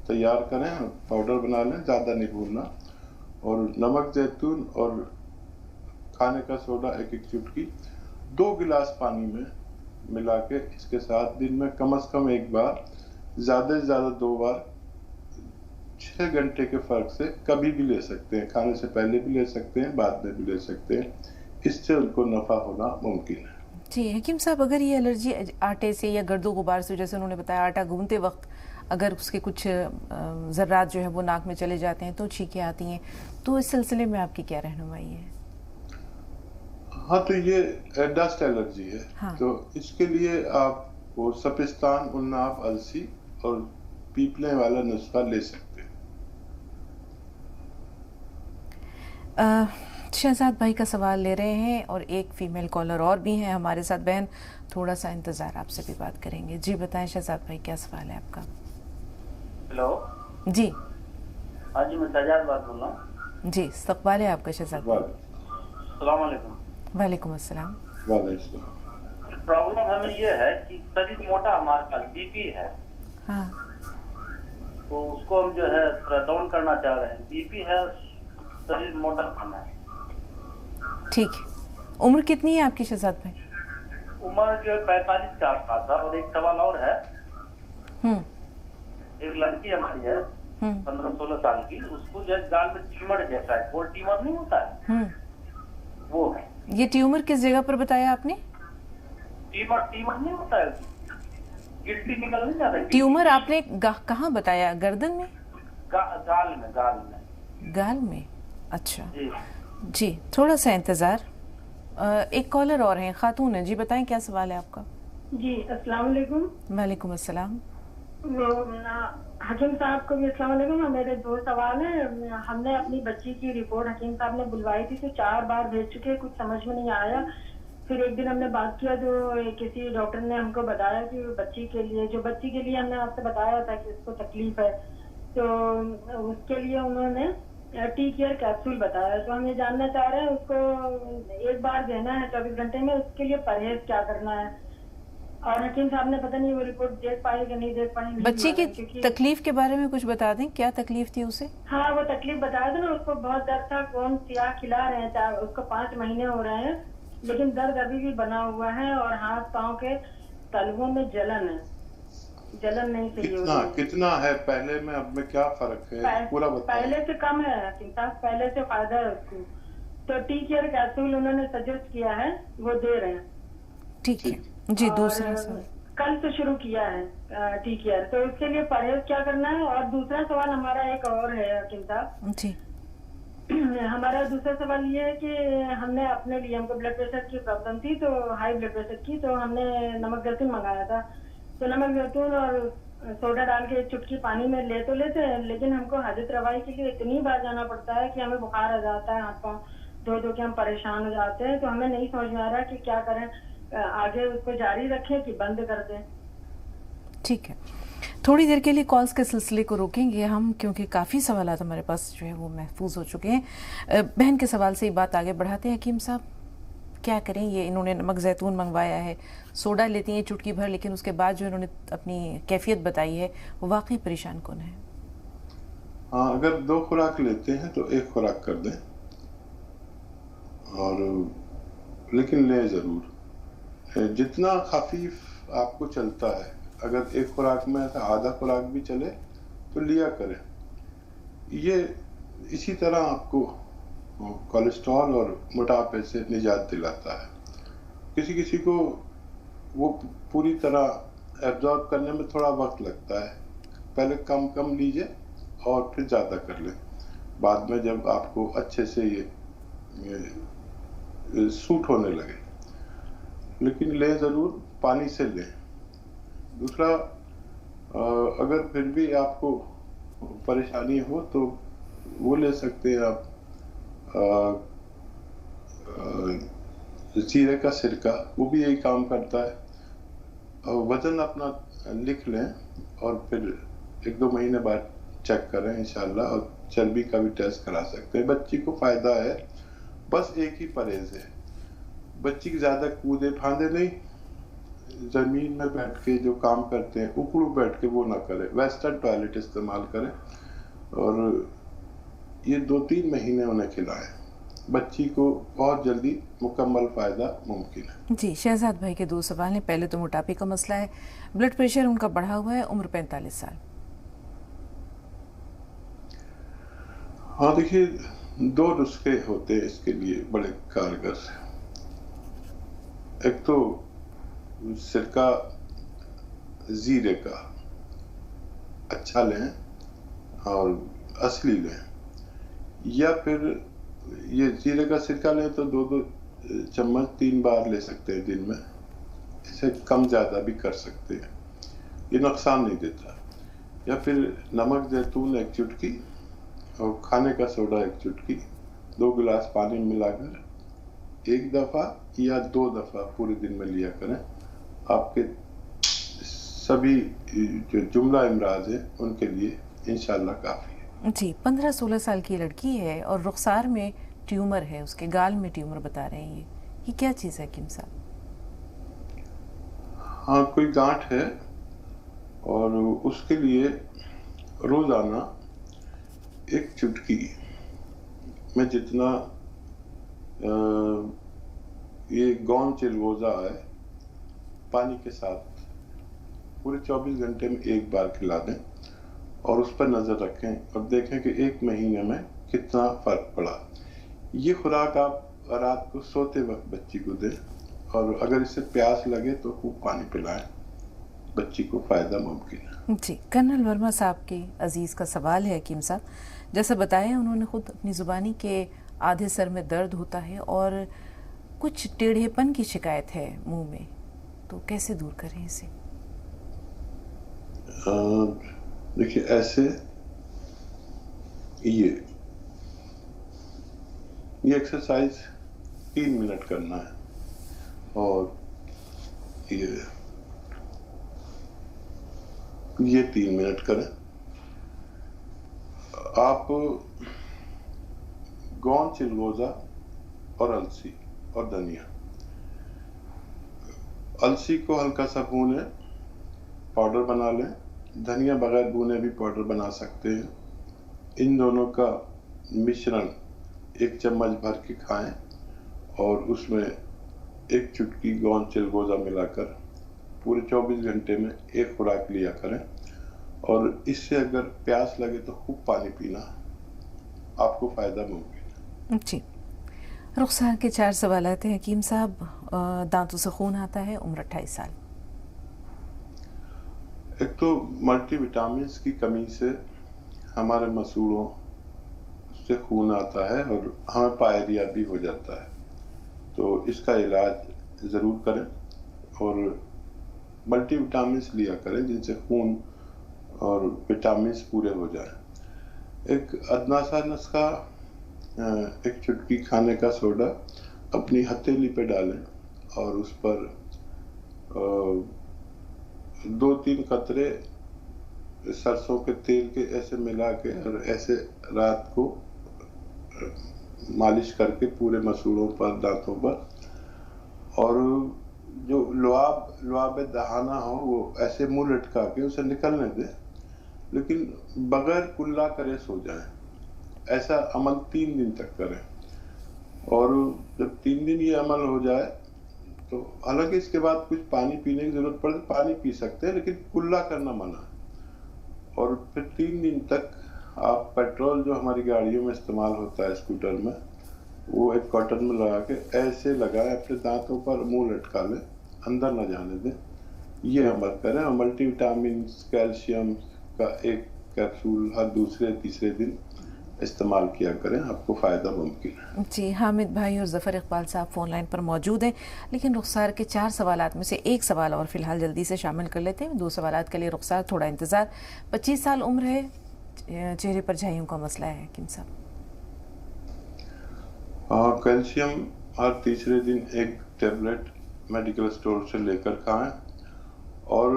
तैयार करें, पाउडर बना लें, ज़्यादा नहीं भूनना, और नमक, जैतून और खाने का सोडा 1-1 चुटकी 2 गिलास पानी में मिला के इसके साथ दिन में कम से कम 1 बार, ज़्यादा से ज़्यादा 2 बार 6 घंटे के फर्क से कभी भी ले सकते हैं। खाने से पहले भी ले सकते हैं, बाद में भी ले सकते हैं। इससे उनको नफ़ा होना मुमकिन है। जी हकीम साहब, अगर ये एलर्जी आटे से या गर्दो गुबार से, जैसे उन्होंने बताया आटा गूंदते वक्त अगर उसके कुछ ज़र्रात जो है वो नाक में चले जाते हैं तो छींकें आती हैं, तो इस सिलसिले में आपकी क्या रहनुमाई है? हाँ, तो ये डस्ट एलर्जी है। हाँ। तो इसके लिए आप वो सपिस्तान, उन्नाब, अलसी और पीपले वाला नुस्खा ले सकते हैं। शहजाद भाई का सवाल ले रहे हैं और एक फीमेल कॉलर और भी हैं हमारे साथ। बहन, थोड़ा सा इंतज़ार, आपसे भी बात करेंगे। जी बताएं शहजाद भाई, क्या सवाल है आपका? हेलो जी। हाँ जी, मैं सजाद बात बोल रहा हूँ। जी, इस्तक़बाल है आपका शहजाद भाई। अस्सलाम वालेकुम। वालेकुम अस्सलाम। प्रॉब्लम हमें ये है कि शरीर मोटा, हमारे पास बीपी है। हाँ। तो उसको हम जो है डाउन करना चाह रहे हैं। बीपी है, शरीर मोटा खाना है। ठीक है। उम्र कितनी है आपकी शहजाद भाई? उम्र जो 45 के आसपास है। और एक सवाल और है, एक लड़की हमारी है 15-16 साल की, उसको जो गाल में ट्यूमर जैसा है, कोल्ड ट्यूमर नहीं होता है, वो है। ये ट्यूमर किस जगह पर बताया आपने? ट्यूमर नहीं होता है, गिल्टी निकल नहीं जाता। ट्यूमर आपने कहाँ बताया? गर्दन में? गाल में। गाल में, अच्छा जी। थोड़ा सा इंतजार। एक कॉलर और हैं, खातून है। जी बताएं, क्या सवाल है आपका? जी अस्सलाम वालेकुम। वालेकुम अस्सलाम। हकीम साहब को भी अस्सलाम वालेकुम। मेरे 2 सवाल हैं। हमने अपनी बच्ची की रिपोर्ट हकीम साहब ने बुलवाई थी, तो 4 बार भेज चुके, कुछ समझ में नहीं आया। फिर एक दिन हमने बात किया, जो किसी डॉक्टर ने हमको बताया कि बच्ची के लिए हमने आपसे बताया था कि उसको तकलीफ है, तो उसके लिए उन्होंने टी केयर कैप्सूल बताया। तो हम ये जानना चाह रहे हैं, उसको 1 बार देना है 24 घंटे में, उसके लिए परहेज क्या करना है? और हकीम साहब ने पता नहीं वो रिपोर्ट देख पाए कि नहीं देख पाए। बच्ची की तकलीफ के बारे में कुछ बता दें, क्या तकलीफ थी उसे? हाँ, वो तकलीफ बताया था ना, उसको बहुत दर्द था, कौन सिया खिला रहे हैं, उसको 5 महीने हो रहे हैं, लेकिन दर्द अभी भी बना हुआ है और हाथ पांव के तलवों में जलन है, जलन नहीं सही हो रही है। कितना है पहले में अब में, क्या फर्क है पूरा बताइए। पहले से कम है हकीम साहब, पहले से फायदा है उसको। तो टी केयर कैप्सूल उन्होंने सजेस्ट किया है, वो दे रहे हैं। ठीक है जी। दूसरा सवाल कल से शुरू किया है टी केयर, तो उसके लिए परहेज क्या करना है? और दूसरा सवाल हमारा एक और है हकीम साहब जी। हमारा दूसरा सवाल ये है कि हमने अपने लिए, हमको ब्लड प्रेशर की प्रॉब्लम थी, तो हाई ब्लड प्रेशर की, तो हमने नमक जैतून मंगाया था। तो नमक जैतून और सोडा डाल के चुटकी पानी में ले तो लेते हैं, लेकिन हमको हाजत रवाई के लिए इतनी बार जाना पड़ता है कि हमें बुखार आ जाता है, हाथ पाँव धो धो के हम परेशान हो जाते हैं। तो हमें नहीं समझ में आ रहा कि क्या करें, आगे उसको जारी रखें कि बंद कर दें। ठीक है, थोड़ी देर के लिए कॉल्स के सिलसिले को रोकेंगे हम, क्योंकि काफ़ी सवाल हमारे पास जो है वो महफूज हो चुके हैं। बहन के सवाल से ही बात आगे बढ़ाते हैं। हकीम साहब, क्या करें? ये इन्होंने नमक जैतून मंगवाया है, सोडा लेती हैं चुटकी भर, लेकिन उसके बाद जो इन्होंने अपनी कैफियत बताई है वो वाकई परेशान कौन है? हाँ, अगर 2 खुराक लेते हैं तो 1 खुराक कर दें, और लेकिन ले ज़रूर। जितना खफीफ आपको चलता है, अगर 1 खुराक में आधा खुराक भी चले तो लिया करें। ये इसी तरह आपको कोलेस्ट्रॉल और मोटापे से निजात दिलाता है। किसी किसी को वो पूरी तरह एब्जॉर्ब करने में थोड़ा वक्त लगता है, पहले कम कम लीजिए और फिर ज़्यादा कर लें। बाद में जब आपको अच्छे से ये सूट होने लगे, लेकिन ले ज़रूर, पानी से लें। दूसरा, अगर फिर भी आपको परेशानी हो तो वो ले सकते हैं आप जीरे का सिरका, वो भी यही काम करता है। वज़न अपना लिख लें और फिर 1-2 महीने बाद चेक करें इंशाल्लाह, और चर्बी का भी टेस्ट करा सकते हैं। बच्ची को फ़ायदा है, बस एक ही परहेज है, बच्ची की ज़्यादा कूदे फांदे नहीं, ज़मीन में बैठ के जो काम करते हैं उकड़ू बैठ के वो ना करें, वेस्टर्न टॉयलेट इस्तेमाल करें, और ये 2-3 महीने उन्हें खिलाएं। बच्ची को बहुत जल्दी मुकम्मल फ़ायदा मुमकिन है। जी, शहजाद भाई के 2 सवाल हैं। पहले तो मोटापे का मसला है, ब्लड प्रेशर उनका बढ़ा हुआ है, उम्र 45 साल। हाँ, देखिए 2 नुस्खे होते हैं इसके लिए बड़े कारगर। एक तो सिरका जीरे का अच्छा लें और असली लें, या फिर ये जीरे का सिरका लें तो 2-2 चम्मच 3 बार ले सकते हैं दिन में, इसे कम ज़्यादा भी कर सकते हैं, ये नुकसान नहीं देता। या फिर नमक जैतून 1 चुटकी और खाने का सोडा 1 चुटकी 2 गिलास पानी में मिलाकर 1 दफ़ा या 2 दफ़ा पूरे दिन में लिया करें। आपके सभी जो जुमला इमराज है उनके लिए इंशाल्लाह काफ़ी है। जी, 15-16 साल की लड़की है और रुखसार में ट्यूमर है, उसके गाल में ट्यूमर बता रहे हैं। ये क्या चीज़ है हकीम साहब? हाँ, कोई गांठ है, और उसके लिए रोज़ाना 1 चुटकी में जितना ये गौन चिलगोज़ा है, पानी के साथ पूरे 24 घंटे में 1 बार खिला दें, और उस पर नज़र रखें और देखें कि 1 महीने में कितना फ़र्क पड़ा। ये खुराक आप रात को सोते वक्त बच्ची को दें, और अगर इसे प्यास लगे तो खूब पानी पिलाएं, बच्ची को फ़ायदा मुमकिन है। जी, कर्नल वर्मा साहब के अजीज़ का सवाल है हकीम साहब, जैसा बताया उन्होंने खुद, अपनी ज़ुबानी के आधे सर में दर्द होता है और कुछ टेढ़ेपन की शिकायत है मुंह में, तो कैसे दूर करें इसे? देखिए, ऐसे ये एक्सरसाइज 3 मिनट करना है, और ये 3 मिनट करें। आप गौन चिलगोज़ा और अलसी और धनिया, अलसी को हल्का सा भूने पाउडर बना लें, धनिया बगैर भुने भी पाउडर बना सकते हैं। इन दोनों का मिश्रण 1 चम्मच भर के खाएं, और उसमें 1 चुटकी गोंद चिलगोजा मिलाकर पूरे 24 घंटे में 1 खुराक लिया करें। और इससे अगर प्यास लगे तो खूब पानी पीना, आपको फायदा मुमकिन है। जी, रुखसार के 4 सवाल आते हैं हकीम साहब। दांतों से खून आता है, उम्र 28 साल। एक तो मल्टीविटामिन की कमी से हमारे मसूड़ों से खून आता है और हमें पायरिया भी हो जाता है, तो इसका इलाज ज़रूर करें और मल्टीविटामिन लिया करें जिनसे खून और विटामिन पूरे हो जाए। एक अदना सा नुस्खा, 1 चुटकी खाने का सोडा अपनी हथेली पे डालें और उस पर 2-3 कतरे सरसों के तेल के ऐसे मिला के और ऐसे रात को मालिश करके पूरे मसूड़ों पर, दांतों पर, और जो लुआब दहाना हो वो ऐसे मुंह लटका के उसे निकलने दें, लेकिन बगैर कुल्ला करे सो जाएं। ऐसा अमल 3 दिन तक करें और जब 3 दिन ये अमल हो जाए तो हालांकि इसके बाद कुछ पानी पीने की जरूरत पड़े पानी पी सकते हैं, लेकिन कुल्ला करना मना है। और फिर 3 दिन तक आप पेट्रोल जो हमारी गाड़ियों में इस्तेमाल होता है स्कूटर में, वो एक कॉटन में लगा के ऐसे लगाएं, अपने दांतों पर मुंह लटका लें, अंदर न जाने दें। ये अमल करें और मल्टीविटामिन कैल्शियम का 1 कैप्सूल हर दूसरे तीसरे दिन इस्तेमाल किया करें, आपको फ़ायदा मुमकिन है। जी, हामिद भाई और ज़फ़र इकबाल साहब फ़ोन लाइन पर मौजूद हैं, लेकिन रुखसार के 4 सवालात में से 1 सवाल और फ़िलहाल जल्दी से शामिल कर लेते हैं। 2 सवालात के लिए रुखसार थोड़ा इंतज़ार। 25 साल उम्र है, चेहरे पर झाइयों का मसला है हकीम साहब। कैल्शियम हर तीसरे दिन 1 टेबलेट मेडिकल स्टोर से लेकर खाएं और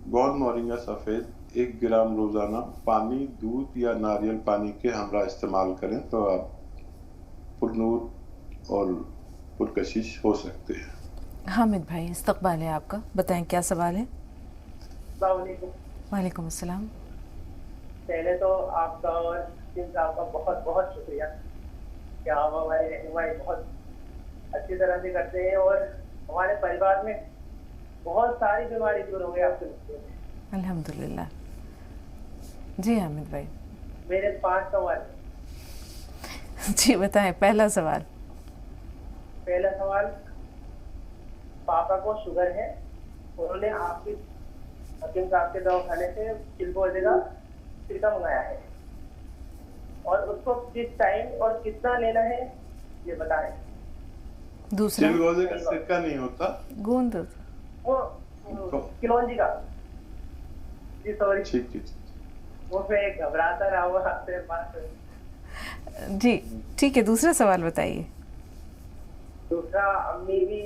गोंद मोरिंगा सफ़ेद 1 ग्राम रोज़ाना पानी, दूध या नारियल पानी के हमरा इस्तेमाल करें तो आप पुरनूर और पुरकशिश हो सकते हैं। हामिद भाई, इस्तकबाल है आपका, बताएं क्या सवाल है। वालेकुम अस्सलाम। पहले तो आपका और आपका बहुत बहुत शुक्रिया कि आप हमारी रहनुमाई बहुत अच्छी तरह से करते हैं और हमारे परिवार में बहुत सारी बीमारी दूर हो गई आपसे। अल्हम्दुलिल्लाह। जी हामिद भाई, मेरे 5 सवाल। जी बताएं। पहला सवाल। पापा को शुगर है, उन्होंने आपकी हकीम साहब के दवाखाने से चिलगोजे का सिरका मंगाया है और उसको किस टाइम और कितना लेना है ये बताएं। दूसरा, चिलगोजे का सिरका नहीं होता, गोंद, वो किलौंजी का। जी सॉरी, ठीक है, वो मैं घबराता रहा हुआ आपसे बात। जी ठीक है, दूसरा सवाल बताइए। दूसरा, अम्मी भी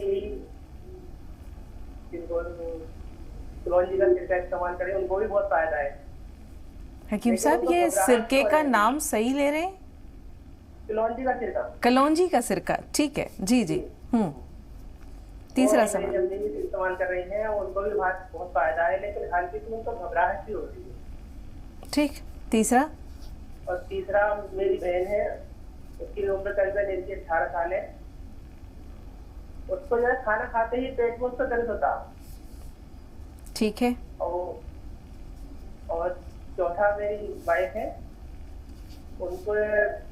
किलौंजी का सिरका इस्तेमाल करें, उनको भी बहुत फायदा है। हकीम साहब, ये सिरके का नाम सही ले रहे हैं? कलौंजी का सिरका। कलौंजी का सिरका, ठीक है। जी जी। तीसरा सवाल। इस्तेमाल कर रही हैं, उनको भी बहुत फायदा है, लेकिन हल्की सी उनको घबराहट भी होती है। ठीक। तीसरा? और तीसरा, मेरी बहन है, उसकी उम्र करीबन 18 साल है, उसको जो है खाना खाते ही पेट में उसका दर्द होता। ठीक है। और चौथा, मेरी वाइफ है, उनको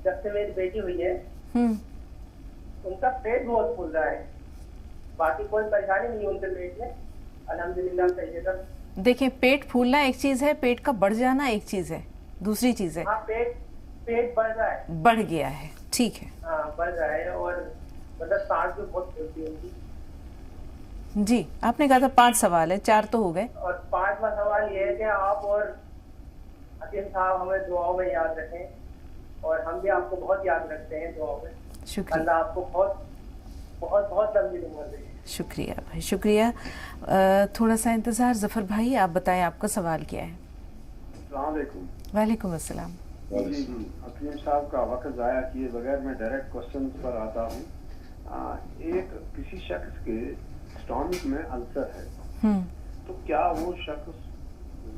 जब से मेरी बेटी हुई है उनका पेट बहुत फूल रहा है, बाकी कोई परेशानी नहीं है उनके पेट में, अल्हम्दुलिल्लाह सही है सब। देखिए, पेट फूलना एक चीज है, पेट का बढ़ जाना एक चीज है, दूसरी चीज है। हाँ, पेट बढ़ रहा है, बढ़ गया है, ठीक है। हाँ, बढ़ रहा है, और मतलब सांस भी बहुत फूलती है उनकी। जी, आपने कहा था 5 सवाल है, 4 तो हो गए। और 5वां सवाल ये है कि आप और हकीम साहब हमें दुआओं में याद रखें और हम भी आपको बहुत याद रखते हैं दुआओं में। शुक्रिया। अल्लाह आपको बहुत बहुत बहुत लंबी उम्र दे। शुक्रिया भाई, शुक्रिया। थोड़ा सा इंतजार। जफर भाई, आप बताएं आपका सवाल क्या है। अस्सलाम वालेकुम। वालेकुम अस्सलाम। जी जी, हकीम साहब का वक्त ज़ाया किए बगैर मैं डायरेक्ट क्वेश्चन पर आता हूँ। एक किसी शख्स के स्टोमक में अल्सर है, तो क्या वो शख्स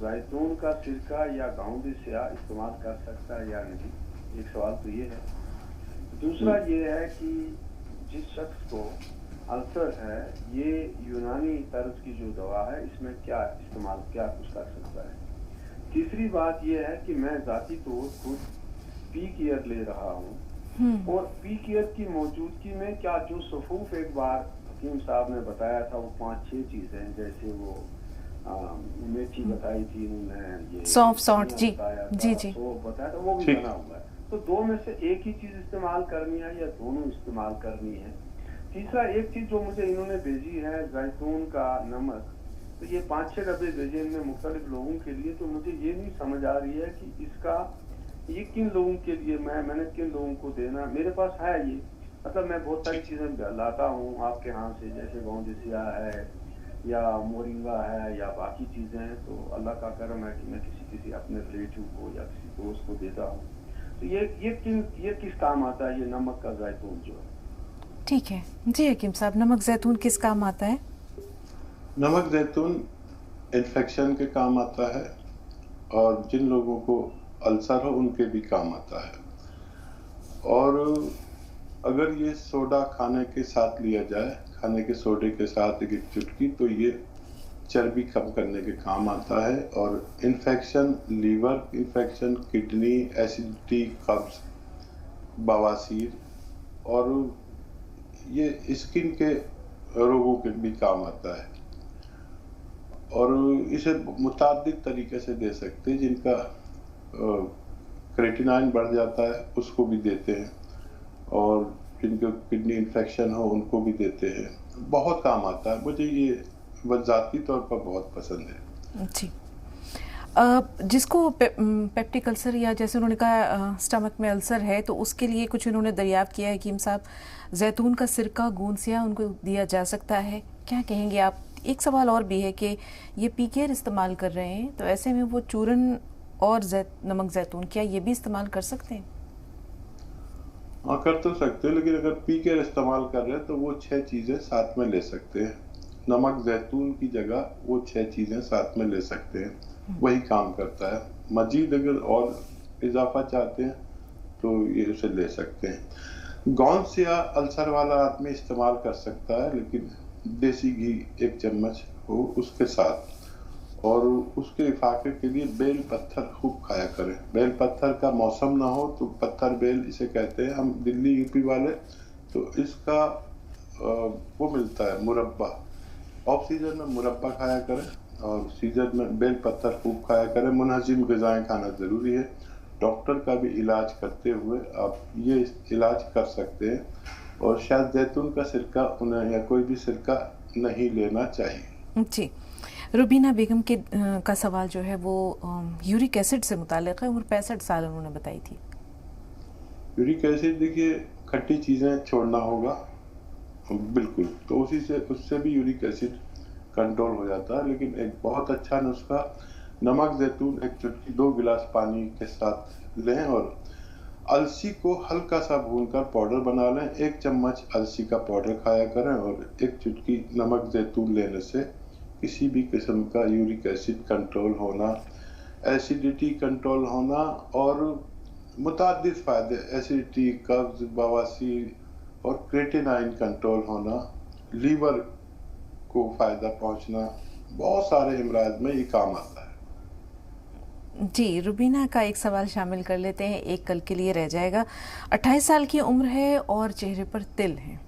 जैतून का सिरका या गाउंडी स्याह इस्तेमाल कर सकता है या नहीं? एक सवाल तो ये है। दूसरा ये है कि जिस शख्स को अल्सर है, ये यूनानी तर्ज की जो दवा है इसमें क्या इस्तेमाल क्या कुछ कर सकता है? तीसरी बात ये है कि मैं जाती तौर खुद पी केयर ले रहा हूँ और पी केयर की मौजूदगी में क्या जो सफूफ एक बार हकीम साहब ने बताया था वो 5-6 चीजें, जैसे वो मेथी बताई थी उन्होंने, ये सौंफ सौंठ जी जी वो बताया था, वो भी बना हुआ है। तो दो में से एक ही चीज इस्तेमाल करनी है या दोनों इस्तेमाल करनी है? तीसरा एक चीज जो मुझे इन्होंने भेजी है जैतून का नमक, तो ये 5-6 डब्बे भेजे इनमें मुख्तलिफ लोगों के लिए, तो मुझे ये नहीं समझ आ रही है कि इसका ये किन लोगों के लिए मैंने किन लोगों को देना। मेरे पास है ये, मतलब मैं बहुत सारी चीजें लाता हूँ आपके यहाँ से, जैसे गौंदसिया है या मोरिंगा है या बाकी चीजें हैं, तो अल्लाह का करम है कि मैं किसी अपने रिलेटिव को या किसी दोस्त को देता हूँ। तो ये किस काम आता है, ये नमक का जैतून जो है? ठीक है जी हकीम साहब, नमक जैतून किस काम आता है? नमक जैतून इन्फेक्शन के काम आता है और जिन लोगों को अल्सर हो उनके भी काम आता है। और अगर ये सोडा खाने के साथ लिया जाए, खाने के सोडे के साथ एक चुटकी, तो ये चर्बी कम करने के काम आता है। और infection, liver infection, kidney, acidity, कब्ज, बवासीर और ये स्किन के रोगों के भी काम आता है। और इसे मुताबिक तरीके से दे सकते हैं, जिनका क्रेटिनाइन बढ़ जाता है उसको भी देते हैं, और जिनको किडनी इन्फेक्शन हो उनको भी देते हैं। बहुत काम आता है, मुझे ये ज़ाती तौर पर बहुत पसंद है जी। जिसको पेप्टिक अल्सर या जैसे उन्होंने कहा स्टमक में अल्सर है, तो उसके लिए कुछ इन्होंने दरियाफ्त किया है हकीम साहब, जैतून का सिरका, गूंद सिया उनको दिया जा सकता है, क्या कहेंगे आप? एक सवाल और भी है कि ये पी केयर इस्तेमाल कर रहे हैं, तो ऐसे में वो चूरन और नमक जैतून क्या ये भी इस्तेमाल कर सकते हैं? हाँ, कर तो सकते हैं, लेकिन अगर पी केयर इस्तेमाल कर रहे हैं तो वो 6 चीज़ें साथ में ले सकते हैं। नमक जैतून की जगह वो 6 चीज़ें साथ में ले सकते हैं, वही काम करता है। मजीद अगर और इजाफा चाहते हैं तो ये उसे ले सकते हैं। गोंद सिया अल्सर वाला आदमी इस्तेमाल कर सकता है, लेकिन देसी घी 1 चम्मच हो उसके साथ। और उसके इफाके के लिए बेल पत्थर खूब खाया करें। बेल पत्थर का मौसम ना हो तो पत्थर बेल इसे कहते हैं हम दिल्ली यूपी वाले, तो इसका वो मिलता है मुरब्बा। ऑफ सीजन में मुरब्बा खाया करें और सीजन में बेल पत्थर खूब खाया करें। मुनहजिम ग़िज़ाएं खाना ज़रूरी है। डॉक्टर का भी इलाज करते हुए आप ये इलाज कर सकते हैं। और शायद जैतून का सिरका उन्हें या कोई भी सिरका नहीं लेना चाहिए जी। रुबीना बेगम के का सवाल जो है वो यूरिक एसिड से मुताल्लिक़ है। उम्र 65 साल उन्होंने बताई थी। यूरिक एसिड, देखिए खट्टी चीज़ें छोड़ना होगा बिल्कुल, तो उससे भी यूरिक एसिड कंट्रोल हो जाता है। लेकिन एक बहुत अच्छा नुस्खा, नमक जैतून 1 चुटकी 2 गिलास पानी के साथ लें और अलसी को हल्का सा भूनकर पाउडर बना लें। 1 चम्मच अलसी का पाउडर खाया करें और 1 चुटकी नमक जैतून लेने से किसी भी किस्म का यूरिक एसिड कंट्रोल होना, एसिडिटी कंट्रोल होना और मुताद्दिद फ़ायदे, एसिडिटी, कब्ज़, बवासीर और क्रेटिनाइन कंट्रोल होना, लीवर को फ़ायदा पहुंचना, बहुत सारे इमराज में ये काम आता है जी। रुबीना का एक सवाल शामिल कर लेते हैं, एक कल के लिए रह जाएगा। 28 साल की उम्र है और चेहरे पर तिल है।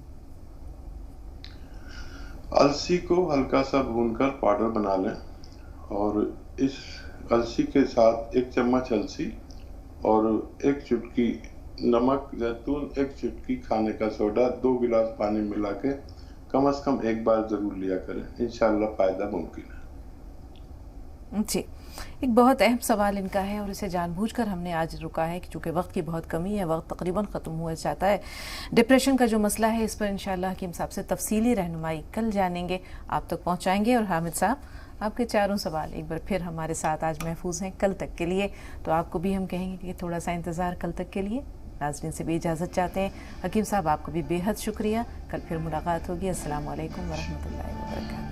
अलसी को हल्का सा भूनकर पाउडर बना लें और इस अलसी के साथ 1 चम्मच अलसी और 1 चुटकी नमक जैतून, 1 चुटकी खाने का सोडा, 2 गिलास पानी मिला के कम से कम 1 बार जरूर लिया करें। इंशाल्लाह फायदा मुमकिन है जी। एक बहुत अहम सवाल इनका है और इसे जानबूझकर हमने आज रुका है कि चूँकि वक्त की बहुत कमी है, वक्त तकरीबन ख़त्म हुआ चाहता है। डिप्रेशन का जो मसला है इस पर इंशाल्लाह हकीम साहब से तफसीली रहनुमाई कल जानेंगे, आप तक पहुँचाएंगे। और हामिद साहब, आपके चारों सवाल एक बार फिर हमारे साथ आज महफूज हैं कल तक के लिए, तो आपको भी हम कहेंगे कि थोड़ा सा इंतज़ार कल तक के लिए। नाज़रीन से भी इजाज़त चाहते हैं। हकीम साहब आपको भी बेहद शुक्रिया। कल फिर मुलाकात होगी। अस्सलाम वालेकुम वरहमतुल्लाहि वबरकातुहू।